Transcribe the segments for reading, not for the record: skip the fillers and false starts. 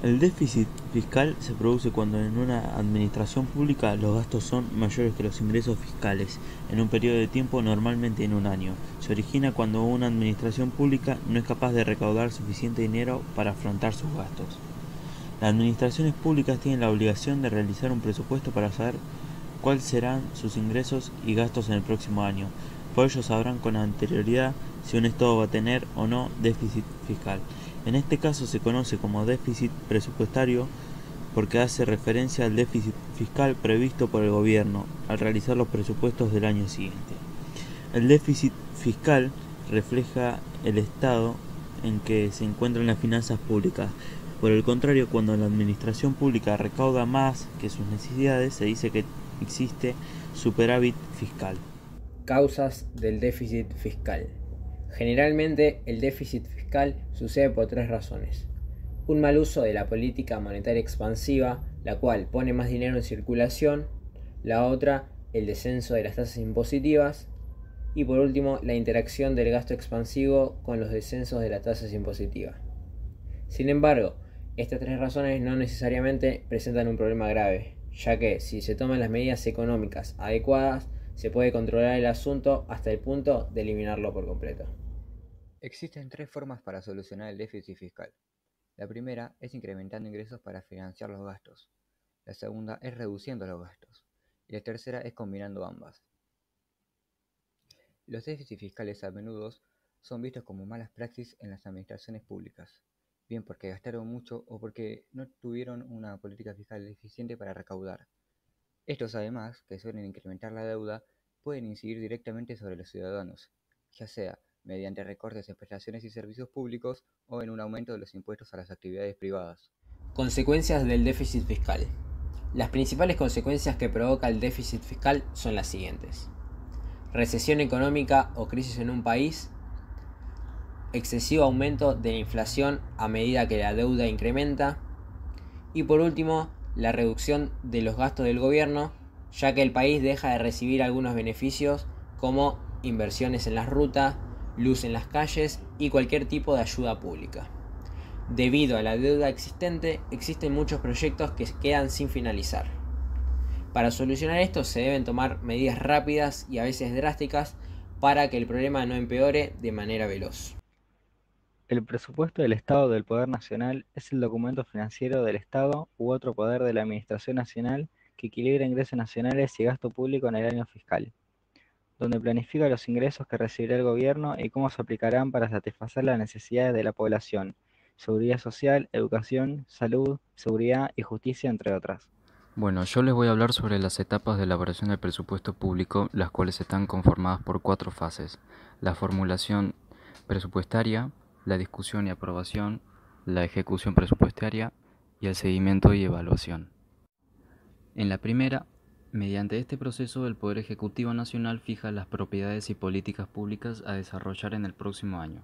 El déficit fiscal se produce cuando en una administración pública los gastos son mayores que los ingresos fiscales, en un periodo de tiempo normalmente en un año. Se origina cuando una administración pública no es capaz de recaudar suficiente dinero para afrontar sus gastos. Las administraciones públicas tienen la obligación de realizar un presupuesto para saber cuáles serán sus ingresos y gastos en el próximo año. Por ello sabrán con anterioridad si un Estado va a tener o no déficit fiscal. En este caso se conoce como déficit presupuestario porque hace referencia al déficit fiscal previsto por el gobierno al realizar los presupuestos del año siguiente. El déficit fiscal refleja el estado en que se encuentran las finanzas públicas. Por el contrario, cuando la administración pública recauda más que sus necesidades, se dice que existe superávit fiscal. Causas del déficit fiscal. Generalmente el déficit fiscal sucede por tres razones. Un mal uso de la política monetaria expansiva, la cual pone más dinero en circulación. La otra, el descenso de las tasas impositivas. Y por último, la interacción del gasto expansivo con los descensos de las tasas impositivas. Sin embargo, estas tres razones no necesariamente presentan un problema grave, ya que si se toman las medidas económicas adecuadas, se puede controlar el asunto hasta el punto de eliminarlo por completo. Existen tres formas para solucionar el déficit fiscal. La primera es incrementando ingresos para financiar los gastos. La segunda es reduciendo los gastos. Y la tercera es combinando ambas. Los déficits fiscales a menudo son vistos como malas praxis en las administraciones públicas, bien porque gastaron mucho o porque no tuvieron una política fiscal eficiente para recaudar. Estos además, que suelen incrementar la deuda, pueden incidir directamente sobre los ciudadanos, ya sea mediante recortes en prestaciones y servicios públicos o en un aumento de los impuestos a las actividades privadas. Consecuencias del déficit fiscal. Las principales consecuencias que provoca el déficit fiscal son las siguientes: recesión económica o crisis en un país, excesivo aumento de la inflación a medida que la deuda incrementa, y por último, la reducción de los gastos del gobierno, ya que el país deja de recibir algunos beneficios como inversiones en las rutas, luz en las calles y cualquier tipo de ayuda pública. Debido a la deuda existente, existen muchos proyectos que quedan sin finalizar. Para solucionar esto se deben tomar medidas rápidas y a veces drásticas para que el problema no empeore de manera veloz. El presupuesto del Estado del Poder Nacional es el documento financiero del Estado u otro poder de la Administración Nacional que equilibra ingresos nacionales y gasto público en el año fiscal, donde planifica los ingresos que recibirá el gobierno y cómo se aplicarán para satisfacer las necesidades de la población, seguridad social, educación, salud, seguridad y justicia, entre otras. Bueno, yo les voy a hablar sobre las etapas de elaboración del presupuesto público, las cuales están conformadas por 4 fases: la formulación presupuestaria, la discusión y aprobación, la ejecución presupuestaria y el seguimiento y evaluación. En la primera, mediante este proceso, el Poder Ejecutivo Nacional fija las propiedades y políticas públicas a desarrollar en el próximo año.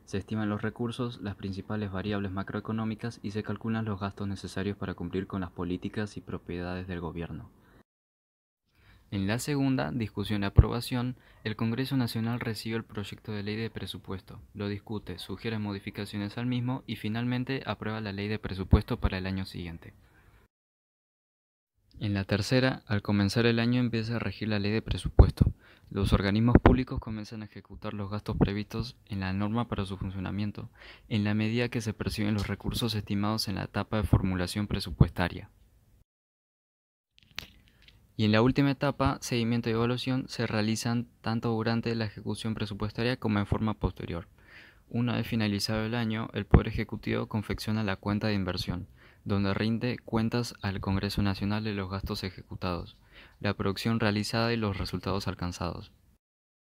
Se estiman los recursos, las principales variables macroeconómicas y se calculan los gastos necesarios para cumplir con las políticas y propiedades del gobierno. En la segunda, discusión y aprobación, el Congreso Nacional recibe el proyecto de ley de presupuesto, lo discute, sugiere modificaciones al mismo y finalmente aprueba la ley de presupuesto para el año siguiente. En la tercera, al comenzar el año empieza a regir la ley de presupuesto. Los organismos públicos comienzan a ejecutar los gastos previstos en la norma para su funcionamiento, en la medida que se perciben los recursos estimados en la etapa de formulación presupuestaria. Y en la última etapa, seguimiento y evaluación, se realizan tanto durante la ejecución presupuestaria como en forma posterior. Una vez finalizado el año, el Poder Ejecutivo confecciona la cuenta de inversión, donde rinde cuentas al Congreso Nacional de los gastos ejecutados, la producción realizada y los resultados alcanzados.